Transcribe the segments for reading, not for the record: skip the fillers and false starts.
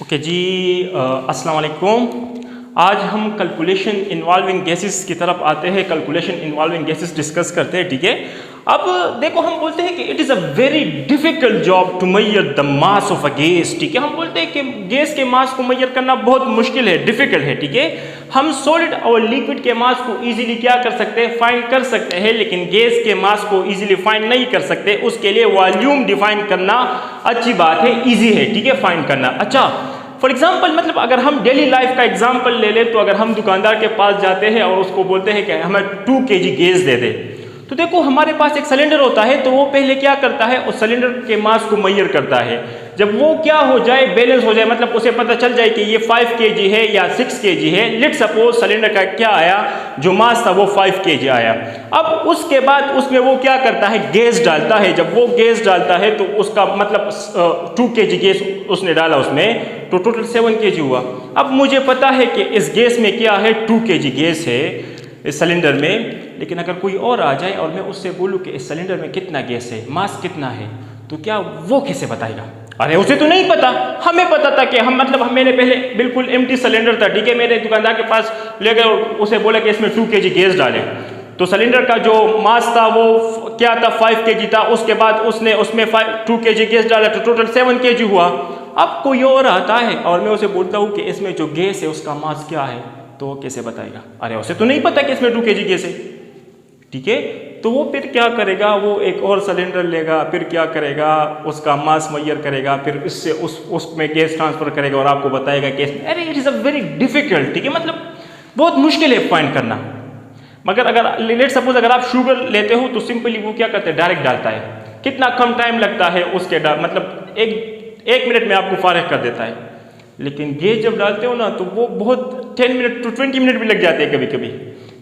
Okay जी। अस्सलाम वालेकुम। आज हम कैलकुलेशन इन्वॉल्विंग गैसेस की तरफ आते हैं। कैलकुलेशन इन्वॉल्विंग गैसेस डिस्कस करते हैं, ठीक है। अब देखो, हम बोलते हैं कि it is a very difficult job to measure the mass of a gas, ठीक है। हम बोलते हैं कि गैस के मास को मेजर करना बहुत मुश्किल है, डिफिकल्ट है, ठीक है। हम सॉलिड और लिक्विड के मास को इजीली क्या कर सकते हैं, फाइंड कर सकते हैं, लेकिन गैस के मास को इजीली फाइंड नहीं कर सकते। उसके लिए वॉल्यूम डिफाइन करना अच्छी बात है, ईजी है, ठीक है, फाइंड करना। अच्छा, फॉर एग्जाम्पल, मतलब अगर हम डेली लाइफ का एग्जाम्पल ले लें तो अगर हम दुकानदार के पास जाते हैं और उसको बोलते हैं कि हमें 2 kg गैस दे दे, तो देखो हमारे पास एक सिलेंडर होता है, तो वो पहले क्या करता है, उस सिलेंडर के मास को मेजर करता है। जब वो क्या हो जाए, बैलेंस हो जाए, मतलब उसे पता चल जाए कि ये 5 kg है या 6 kg है। लेट सपोज सिलेंडर का क्या आया, जो मास था वो 5 kg आया। अब उसके बाद उसमें वो क्या करता है, गैस डालता है। जब वो गैस डालता है तो उसका मतलब 2 kg गैस उसने डाला उसमें, तो टोटल 7 kg हुआ। अब मुझे पता है कि इस गैस में क्या है, 2 kg गैस है इस सिलेंडर में। लेकिन अगर कोई और आ जाए और मैं उससे बोलूँ कि इस सिलेंडर में कितना गैस है, मास कितना है, तो क्या वो कैसे बताएगा? अरे उसे तो नहीं पता, हमें पता था कि मैंने पहले बिल्कुल एम्प्टी सिलेंडर था, ठीक है। मेरे दुकानदार के पास ले गए और उसे बोला कि इसमें 2 kg गैस डाले, तो सिलेंडर का जो मास था वो क्या था, 5 kg था। उसके बाद उसने उसमें 2 kg गैस डाला, तो टोटल 7 kg हुआ। अब कोई और आता है और मैं उसे बोलता हूँ कि इसमें जो गैस है उसका मास क्या है, तो वो कैसे बताएगा? अरे उसे तो नहीं पता कि इसमें 2 kg गैस है, ठीक है। तो वो फिर क्या करेगा, वो एक और सिलेंडर लेगा, फिर क्या करेगा, उसका मास मेजर करेगा, फिर इससे उसमें गैस ट्रांसफर करेगा और आपको बताएगा कि अरे it is a very difficult, ठीक है, मतलब बहुत मुश्किल है फाइंड करना। मगर अगर लेट सपोज अगर आप शुगर लेते हो तो सिंपली वो क्या करते हैं, डायरेक्ट डालता है। कितना कम टाइम लगता है उसके मतलब एक मिनट में आपको फारिग कर देता है। लेकिन गैस जब डालते हो ना, तो वो बहुत 10 मिनट to 20 मिनट भी लग जाते हैं कभी कभी,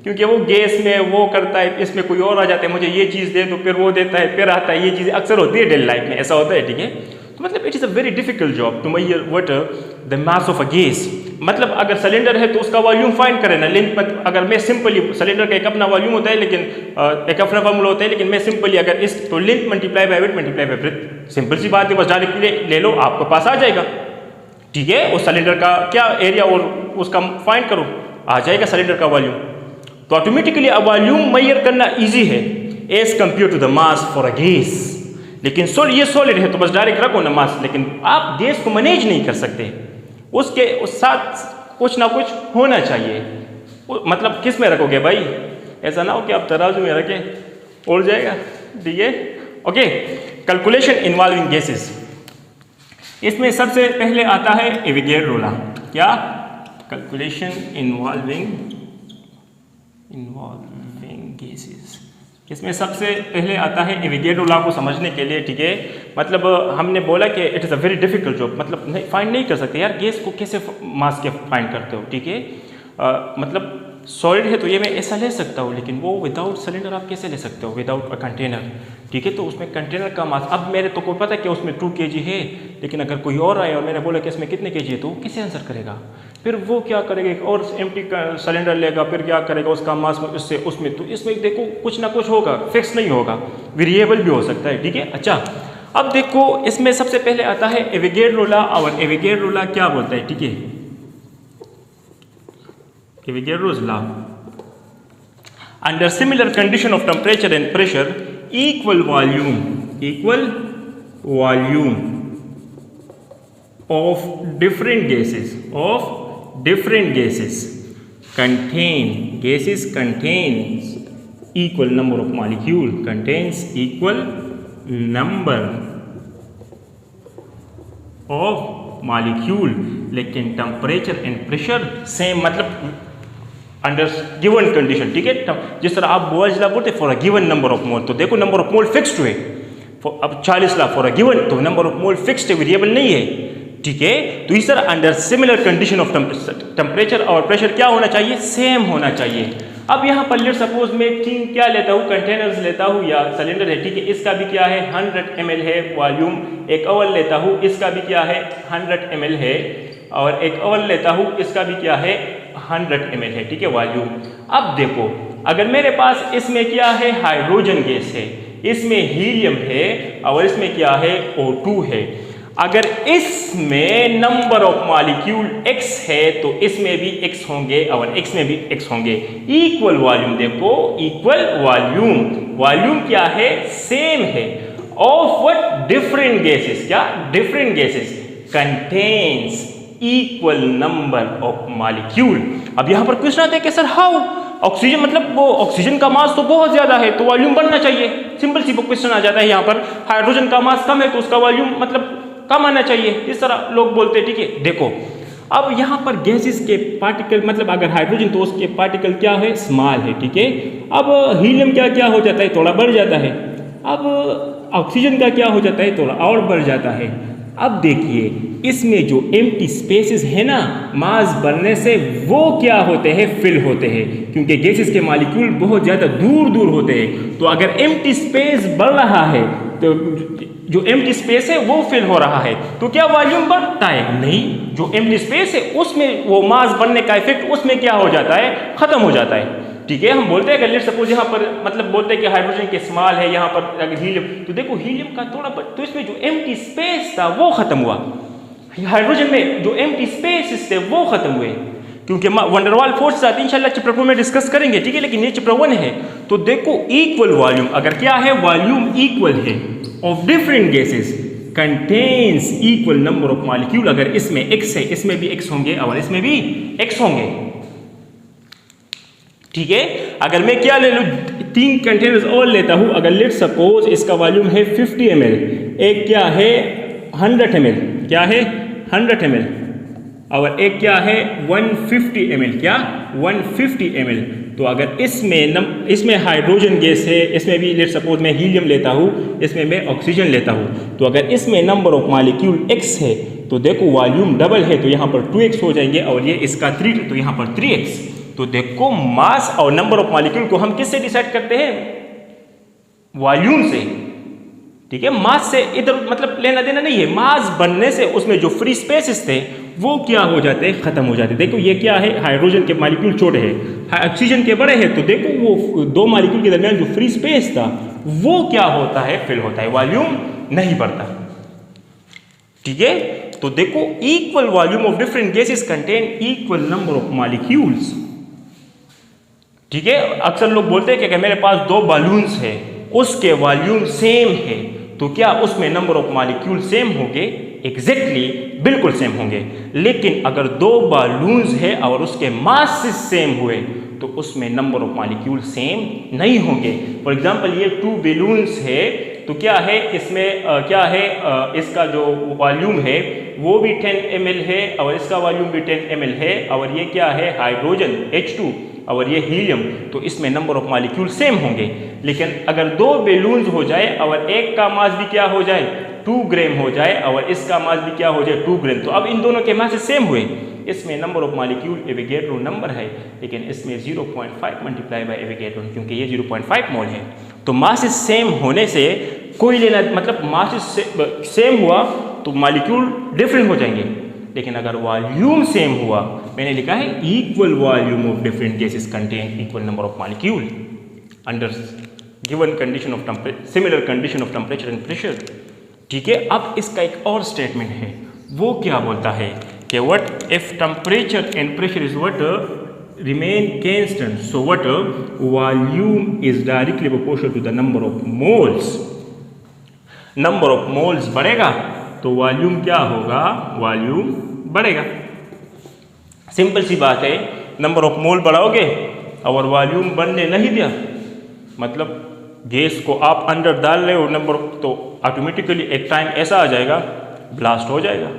क्योंकि वो गैस में वो करता है, इसमें कोई और आ जाता है, मुझे ये चीज़ दे तो फिर वो देता है, फिर आता है। ये चीज़ अक्सर होती है डेली लाइफ में, ऐसा होता है, ठीक है। तो मतलब it is a very difficult job to measure what the mass of a gas. मतलब अगर सिलेंडर है तो उसका वॉल्यूम फाइंड करें ना। लेकिन अगर मैं सिंपली सिलेंडर का एक अपना वॉल्यूम होता है, लेकिन एक अपना फॉर्मूला होता है, लेकिन मैं सिंपली अगर इस तो length multiply by weight multiply by breadth, simple सी बात है, बस डायरेक्टली ले लो, आपके पास आ जाएगा, ठीक है। उस सिलेंडर का क्या एरिया और उसका फाइंड करो, आ जाएगा सिलेंडर का वॉल्यूम। तो ऑटोमेटिकली अब वॉल्यूम मेजर करना इजी है as compare to the mass for a gas. लेकिन ये सॉलिड है तो बस डायरेक्ट रखो ना मास, लेकिन आप गैस को मैनेज नहीं कर सकते, उसके उस साथ कुछ ना कुछ होना चाहिए। मतलब किस में रखोगे भाई, ऐसा ना हो कि आप तराजू में रखें उड़ जाएगा, ठीक है। ओके, कैलकुलेशन इन्वॉल्विंग गैसेस, इसमें सबसे पहले आता है एवोगैड्रो लॉ। क्या? Calculation involving gases. इसमें सबसे पहले आता है एवोगैड्रो लॉ को समझने के लिए, ठीक है। मतलब हमने बोला कि it is a very difficult job, मतलब फाइंड नहीं कर सकते यार, गैस को कैसे मास के फाइंड करते हो, ठीक है। मतलब सॉलिड है तो ये मैं ऐसा ले सकता हूँ, लेकिन वो विदाउट सिलेंडर आप कैसे ले सकते हो, विदाउट अ कंटेनर, ठीक है। तो उसमें कंटेनर का मास, अब मेरे तो को पता है कि उसमें 2 kg है, लेकिन अगर कोई और आए और मैंने बोला कि इसमें कितने kg है, तो वो कैसे आंसर करेगा? फिर वो क्या करेगा, एक और एम्प्टी सिलेंडर लेगा, फिर क्या करेगा, उसका मास उससे उसमें, तो इसमें देखो कुछ ना कुछ होगा, फिक्स नहीं होगा, वेरिएबल भी हो सकता है, ठीक है। अच्छा, अब देखो इसमें सबसे पहले आता है एवोगैड्रो लॉ। और एवोगैड्रो लॉ क्या बोलता है, ठीक है, Avogadro's law. Under similar condition of temperature and pressure, equal volume of different gases contains equal number of molecule, contains equal number of molecule, लेकिन टेम्परेचर एंड प्रेशर सेम, मतलब under given condition, ठीक है। जिस तरह आप boys law बोलते for a given number of mole, तो देखो नंबर ऑफ मोल फिक्स्ड है। अब 40 लॉ फॉर अ गिवन, तो नंबर ऑफ मोल फिक्स्ड है, वेरिएबल नहीं है, ठीक है। तो इस तरह under similar condition of temperature और प्रेशर क्या होना चाहिए, सेम होना चाहिए। अब यहाँ पर लेट सपोज मैं 3 क्या लेता हूँ, कंटेनर्स लेता हूँ या सिलेंडर है, ठीक है। इसका भी क्या है, 100 ml है वॉल्यूम। एक ओवन लेता हूँ, इसका भी क्या है, 100 ml है। और एक ओवन लेता हूँ, इसका भी क्या है, 100 ml है, ठीक है, वॉल्यूम। अब देखो, अगर मेरे पास इसमें क्या है, हाइड्रोजन गैस है, इसमें हीलियम है, और इसमें क्या है, O2 है। अगर इसमें नंबर ऑफ मॉलिक्यूल x है तो इसमें भी x होंगे और x में भी x होंगे। इक्वल वॉल्यूम, देखो इक्वल वॉल्यूम, वॉल्यूम क्या है, सेम है, ऑफ व्हाट, डिफरेंट गैसेस, क्या, different gases contains equal number of molecule. अब यहां पर क्वेश्चन आता है कि सर हाउ, ऑक्सीजन मतलब वो ऑक्सीजन का मास तो बहुत ज्यादा है तो वॉल्यूम बढ़ना चाहिए, सिंपल सी क्वेश्चन आ जाता है यहाँ पर। हाइड्रोजन का मास कम है तो उसका वॉल्यूम मतलब कम आना चाहिए, इस तरह लोग बोलते हैं, ठीक है। देखो अब यहाँ पर गैसेस के पार्टिकल मतलब अगर हाइड्रोजन तो उसके पार्टिकल क्या है, स्मॉल है, ठीक है। अब हीलियम क्या क्या हो जाता है, थोड़ा बढ़ जाता है। अब ऑक्सीजन का क्या हो जाता है, थोड़ा और बढ़ जाता है। अब देखिए इसमें जो एम्प्टी स्पेसेस है ना, मास बढ़ने से वो क्या होते हैं, फिल होते हैं, क्योंकि गैसेस के मॉलिक्यूल बहुत ज़्यादा दूर दूर होते हैं। तो अगर एम्प्टी स्पेस बढ़ रहा है तो जो एम्प्टी स्पेस है वो फिल हो रहा है, तो क्या वॉल्यूम बढ़ता है, नहीं, जो एम्प्टी स्पेस है उसमें वो मास बढ़ने का इफेक्ट उसमें क्या हो जाता है, खत्म हो जाता है, ठीक है। हम बोलते हैं कि लेट्स सपोज यहाँ पर मतलब बोलते हैं कि हाइड्रोजन के स्मॉल है, यहाँ पर अगर हीलियम, तो देखो हीलियम का थोड़ा तो इसमें जो एम्प्टी स्पेस था वो खत्म हुआ, हाइड्रोजन में जो एम्प्टी स्पेस थे वो खत्म हुए, क्योंकि वंडरवाल फोर्स आती है, इंशाल्लाह चैप्टर 4 में डिस्कस करेंगे, ठीक है। लेकिन ये चैप्टर 1 है। तो देखो इक्वल वॉल्यूम, अगर क्या है, वॉल्यूम इक्वल है of different gases contains equal number of molecule, अगर इसमें x है इसमें भी x होंगे और इसमें भी x होंगे, ठीक है। अगर मैं क्या ले लूँ, 3 कंटेनर्स और लेता हूँ, अगर लेट सपोज इसका वॉल्यूम है 50 ml, एक क्या है 100 ml, क्या है 100 ml, और एक क्या है 150 ml, क्या 150 ml। तो अगर इसमें हाइड्रोजन गैस है, इसमें भी लेट सपोज मैं हीलियम लेता हूँ, इसमें मैं ऑक्सीजन लेता हूँ, तो अगर इसमें नंबर ऑफ मॉलिक्यूल x है तो देखो वॉल्यूम डबल है तो यहाँ पर 2x हो जाएंगे, और ये इसका 3 तो यहाँ पर 3x। तो देखो मास और नंबर ऑफ मॉलिक्यूल को हम किससे डिसाइड करते हैं, वॉल्यूम से, ठीक है। मास से इधर मतलब लेना देना नहीं है, मास बनने से उसमें जो फ्री स्पेसेस थे वो क्या हो जाते हैं, खत्म हो जाते हैं। देखो ये क्या है, हाइड्रोजन के मॉलिक्यूल छोटे हैं, ऑक्सीजन के बड़े हैं, तो देखो वो 2 मॉलिक्यूल के दरमियान जो फ्री स्पेस था वो क्या होता है, फिल होता है, वॉल्यूम नहीं बढ़ता, ठीक है। तो देखो equal volume of different gases contain equal number of molecules, ठीक है। अक्सर लोग बोलते हैं कि अगर मेरे पास 2 बलून्स है उसके वॉल्यूम सेम है तो क्या उसमें नंबर ऑफ मॉलिक्यूल सेम होंगे, एग्जैक्टली बिल्कुल सेम होंगे। लेकिन अगर 2 बलून्स है और उसके मास सेम हुए तो उसमें नंबर ऑफ मॉलिक्यूल सेम नहीं होंगे। फॉर एग्जांपल ये 2 बलून्स है तो क्या है इसमें क्या है इसका जो वॉल्यूम है वो भी 10 ml है और इसका वॉल्यूम भी 10 ml है, और ये क्या है हाइड्रोजन H2 और ये हीलियम, तो इसमें नंबर ऑफ मॉलिक्यूल सेम होंगे। लेकिन अगर 2 बेलून्स हो जाए और एक का मास भी क्या हो जाए 2 ग्राम हो जाए और इसका मास भी क्या हो जाए 2 ग्राम, तो अब इन दोनों के मास सेम हुए, इसमें number of molecule Avogadro number है, लेकिन इसमें 0.5 मल्टीप्लाई बाय एवोगैड्रो, क्योंकि ये 0.5 मोल है। तो मास सेम होने से कोई लेना मतलब मास सेम हुआ तो मॉलिक्यूल डिफरेंट हो जाएंगे, लेकिन अगर वॉल्यूम सेम हुआ, मैंने लिखा है equal volume of different gases contain equal number of molecule under given condition of similar condition of temperature and pressure, ठीक है। अब इसका एक और स्टेटमेंट है, वो क्या बोलता है कि what if temperature and pressure is what remain constant, so what volume is directly proportional to the number of moles। Number of moles बढ़ेगा तो वॉल्यूम क्या होगा, वॉल्यूम बढ़ेगा। सिंपल सी बात है, नंबर ऑफ मोल बढ़ाओगे और वॉल्यूम बढ़ने नहीं दिया, मतलब गैस को आप अंदर डाल रहे हो नंबर, तो ऑटोमेटिकली एक टाइम ऐसा आ जाएगा ब्लास्ट हो जाएगा।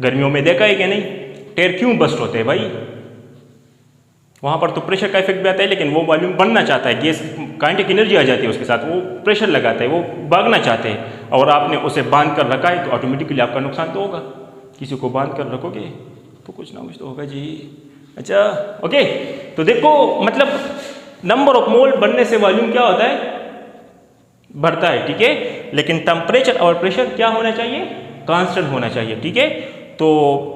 गर्मियों में देखा है कि नहीं, टायर क्यों बस्ट होते हैं भाई, वहाँ पर तो प्रेशर का इफेक्ट भी आता है, लेकिन वो वॉल्यूम बढ़ना चाहता है, गैस काइनेटिक एनर्जी आ जाती है उसके साथ, वो प्रेशर लगाता है, वो भागना चाहते हैं, और आपने उसे बांध कर रखा है तो ऑटोमेटिकली आपका नुकसान तो होगा। किसी को बांध कर रखोगे तो कुछ ना कुछ तो होगा जी। अच्छा ओके, तो देखो मतलब नंबर ऑफ मोल बढ़ने से वॉल्यूम क्या होता है, बढ़ता है, ठीक है। लेकिन टेम्परेचर और प्रेशर क्या होना चाहिए, कांस्टेंट होना चाहिए, ठीक है। तो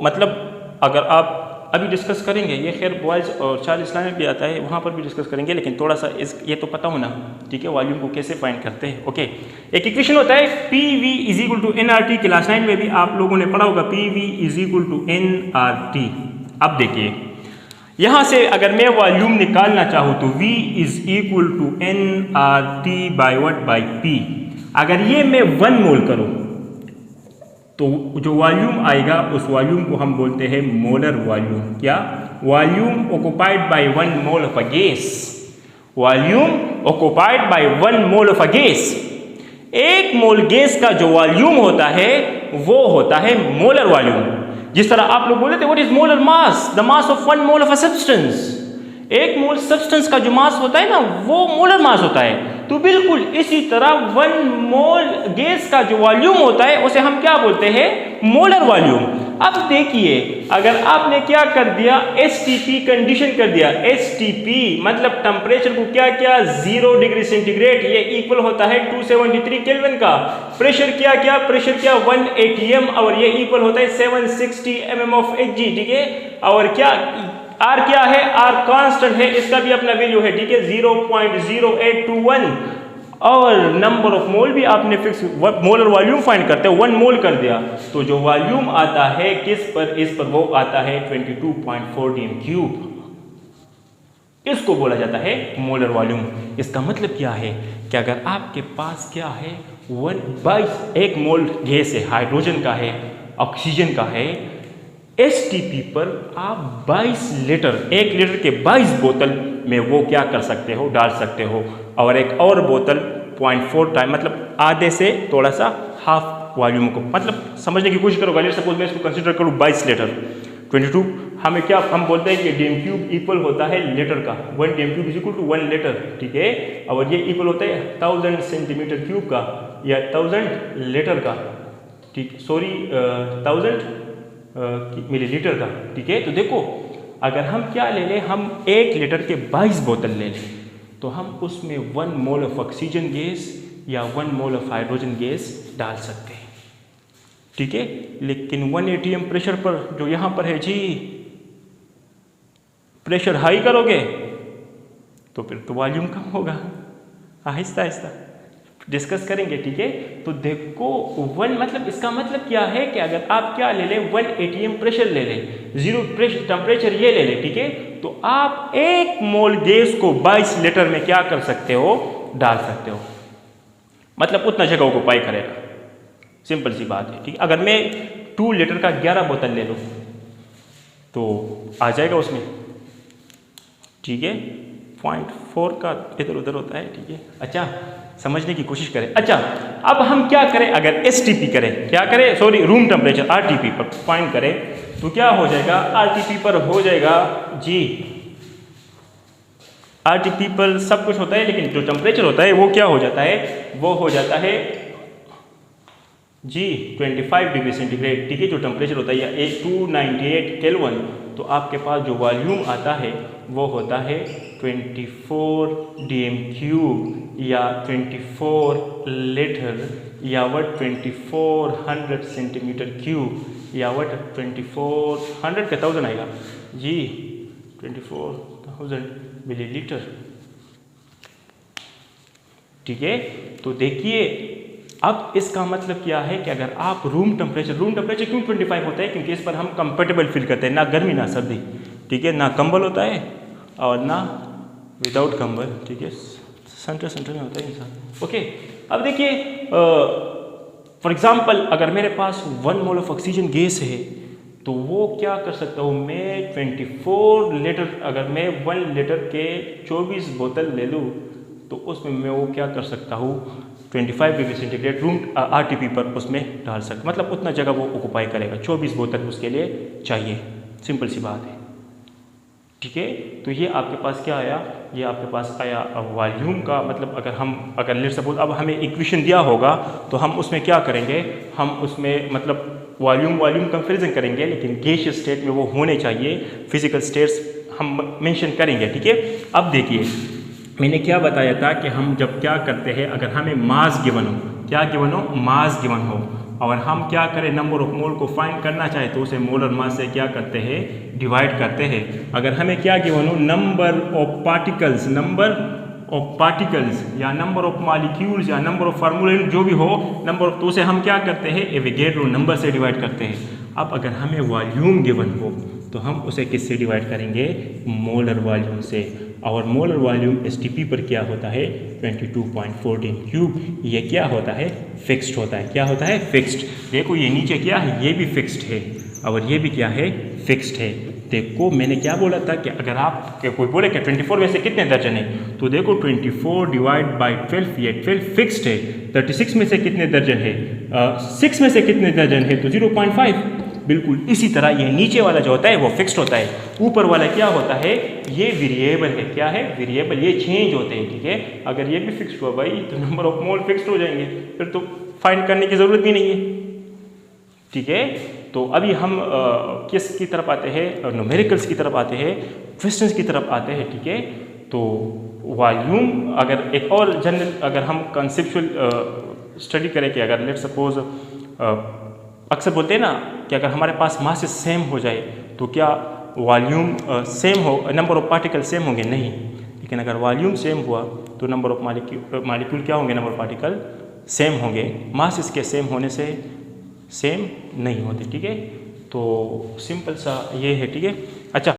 मतलब अगर आप अभी डिस्कस करेंगे, ये खैर बॉयज़ और चार्ल्स इस्लाम में भी आता है, वहाँ पर भी डिस्कस करेंगे, लेकिन थोड़ा सा ये तो पता होना, ठीक है, वॉल्यूम को कैसे फाइंड करते हैं। ओके, एक इक्वेशन होता है PV is equal to NRT, class 9 में भी आप लोगों ने पढ़ा होगा, PV is equal to NRT। अब देखिए यहाँ से अगर मैं वॉल्यूम निकालना चाहूँ तो V is equal to NRT by वट बाई P। अगर ये मैं 1 मोल करूँ तो जो वॉल्यूम आएगा उस वॉल्यूम को हम बोलते हैं मोलर वॉल्यूम। क्या? Volume occupied by 1 mole of a gas. Volume occupied by 1 mole of a gas. 1 mole gas का जो वॉल्यूम होता है वो होता है मोलर वॉल्यूम। जिस तरह आप लोग बोलते थे what is molar mass? The mass of 1 mole of a substance. 1 mole substance का जो मास होता है ना वो मोलर मास होता है। तो बिल्कुल इसी तरह 1 मोल गैस का जो वॉल्यूम होता है उसे हम क्या बोलते हैं? Molar volume. अब देखिए अगर आपने क्या कर दिया, STP कंडीशन कर दिया। STP मतलब टेम्परेचर को क्या किया? 0 डिग्री सेंटीग्रेड, ये इक्वल होता है 273 केल्विन का। प्रेशर क्या किया? प्रेशर क्या? 1 atm, और ये इक्वल होता है 760 mm ऑफ Hg, ठीक है। और क्या R क्या है? R कांस्टेंट है, इसका भी अपना वैल्यू है, ठीक है, 0.0821। और नंबर ऑफ मोल भी आपने फिक्स, मोलर वॉल्यूम फाइंड करते हैं, 1 मोल कर दिया तो जो वॉल्यूम आता है किस पर? इस पर वो आता है 22.4 dm³। इसको बोला जाता है मोलर वॉल्यूम। इसका मतलब क्या है कि अगर आपके पास क्या है 1 मोल गैस है, हाइड्रोजन का है, ऑक्सीजन का है, STP पर आप 22 लीटर, 1 लीटर के 22 बोतल में वो क्या कर सकते हो? डाल सकते हो। और एक और बोतल 0.4 टाइम, मतलब आधे से थोड़ा सा हाफ वॉल्यूम को, मतलब समझने की कोशिश करो। सपोज मैं इसको कंसिडर करूँ 22 लीटर, 22, हमें क्या हम बोलते हैं कि dm³ इक्वल होता है लीटर का। 1 dm³ is equal to 1 litre, ठीक है। और ये इक्वल होता है 1000 सेंटीमीटर क्यूब का या 1000 लीटर का, ठीक, सॉरी 1000 मिलीलीटर का, ठीक है। तो देखो अगर हम क्या ले लें, हम 1 लीटर के 22 बोतल ले लें तो हम उसमें 1 मोल ऑफ ऑक्सीजन गैस या 1 मोल ऑफ हाइड्रोजन गैस डाल सकते हैं, ठीक है। लेकिन 1 atm प्रेशर पर जो यहाँ पर है जी, प्रेशर हाई करोगे तो फिर तो वॉल्यूम कम होगा। आहिस्ता आहिस्ता डिस्कस करेंगे, ठीक है। तो देखो 1 मतलब इसका मतलब क्या है कि अगर आप क्या ले लें 1 atm प्रेशर ले लें, 0 प्रेशर टेम्परेचर ये ले लें, ठीक है, तो आप 1 मोल गैस को 22 लीटर में क्या कर सकते हो? डाल सकते हो। मतलब उतना जगह को पाई करेगा, सिंपल सी बात है, ठीक है। अगर मैं 2 लीटर का 11 बोतल ले लूँ तो आ जाएगा उसमें, ठीक है। 0.4 का इधर उधर होता है, ठीक है। अच्छा समझने की कोशिश करें। अच्छा अब हम क्या करें, अगर STP करें, क्या करें, सॉरी रूम टेम्परेचर RTP पर फाइंड करें तो क्या हो जाएगा? RTP पर हो जाएगा जी, RTP पर सब कुछ होता है लेकिन जो टेम्परेचर होता है वो क्या हो जाता है? वो हो जाता है जी 25 डिग्री सेंटीग्रेड, ठीक है। जो टेम्परेचर होता है या 298 केल्विन, तो आपके पास जो वॉल्यूम आता है वो होता है 24 dm³ या 24 लीटर या वट 2400 सेंटीमीटर क्यूब या वट 2400 का 1000 आएगा जी, 24,000 मिलीलीटर, ठीक है। तो देखिए अब इसका मतलब क्या है कि अगर आप रूम टेम्परेचर क्यों 25 होता है? क्योंकि इस पर हम कंफर्टेबल फील करते हैं, ना गर्मी ना सर्दी, ठीक है, ना कंबल होता है और ना विदाउट कंबल, ठीक है, सेंटर में होता है इंसान। ओके अब देखिए फॉर एग्जांपल अगर मेरे पास 1 मोल ऑफ ऑक्सीजन गैस है तो वो क्या कर सकता हूँ मैं 24 लीटर, अगर मैं 1 लीटर के 24 बोतल ले लूँ तो उसमें मैं वो क्या कर सकता हूँ 25 डिग्री सेंटीग्रेड रूम RTP पर उसमें डाल सकता, मतलब उतना जगह वो ऑक्युपाई करेगा, 24 बोतल उसके लिए चाहिए, सिंपल सी बात है, ठीक है। तो ये आपके पास क्या आया? ये आपके पास आया वॉल्यूम का, मतलब अगर लेट सपोज अब हमें इक्वेशन दिया होगा तो हम उसमें क्या करेंगे, हम उसमें मतलब वॉल्यूम कंपेरिजन करेंगे, लेकिन गैसियस स्टेट में वो होने चाहिए, फिजिकल स्टेट्स हम मेंशन करेंगे, ठीक है। अब देखिए मैंने क्या बताया था कि हम जब क्या करते हैं, अगर हमें मास गिवन हो, क्या गिवन हो? मास गिवन हो, और हम क्या करें, नंबर ऑफ मोल को फाइंड करना चाहे तो उसे मोलर मास से क्या करते हैं, डिवाइड करते हैं। अगर हमें क्या गिवन हो, नंबर ऑफ पार्टिकल्स या नंबर ऑफ मॉलिक्यूल्स या नंबर ऑफ फार्मूला जो भी हो नंबर, तो उसे हम क्या करते हैं, एवोगैड्रो नंबर से डिवाइड करते हैं। अब अगर हमें वॉल्यूम गिवन हो तो हम उसे किससे डिवाइड करेंगे, मोलर वॉल्यूम से। और मोलर वॉल्यूम एसटीपी पर क्या होता है, 22.14 क्यूब। ये क्या होता है, फिक्स्ड होता है। क्या होता है, फिक्स्ड। देखो ये नीचे क्या है, ये भी फिक्स्ड है और ये भी क्या है, फिक्स्ड है। देखो मैंने क्या बोला था कि अगर आप कोई बोले कि 24 में से कितने दर्जन है, तो देखो 24 डिवाइड बाई 12, ये 12 फिक्स्ड है। 36 में से कितने दर्जन है, 6 में से कितने दर्जन है, तो 0.5। बिल्कुल इसी तरह ये नीचे वाला जो होता है वो फिक्स्ड होता है, ऊपर वाला क्या होता है, ये वेरिएबल है। क्या है, वेरिएबल, ये चेंज होते हैं। ठीक है, अगर ये भी फिक्स्ड हुआ भाई तो नंबर ऑफ मोल फिक्स्ड हो जाएंगे, फिर तो फाइंड करने की ज़रूरत भी नहीं है। ठीक है, तो अभी हम किस की तरफ आते हैं, न्यूमेरिकल्स की तरफ आते हैं, क्वेश्चंस की तरफ आते हैं। ठीक है, तो वॉल्यूम, अगर एक और जनरल अगर हम कंसेप्चुअल स्टडी करें कि अगर लेट सपोज अक्सर बोलते हैं ना कि अगर हमारे पास मासेस सेम हो जाए तो क्या वॉल्यूम सेम हो, नंबर ऑफ पार्टिकल सेम होंगे, नहीं। लेकिन अगर वॉल्यूम सेम हुआ तो नंबर ऑफ मॉलिक्यूल क्या होंगे, नंबर ऑफ पार्टिकल सेम होंगे। मासेस के सेम होने से सेम नहीं होते। ठीक है, तो सिंपल सा ये है। ठीक है, अच्छा।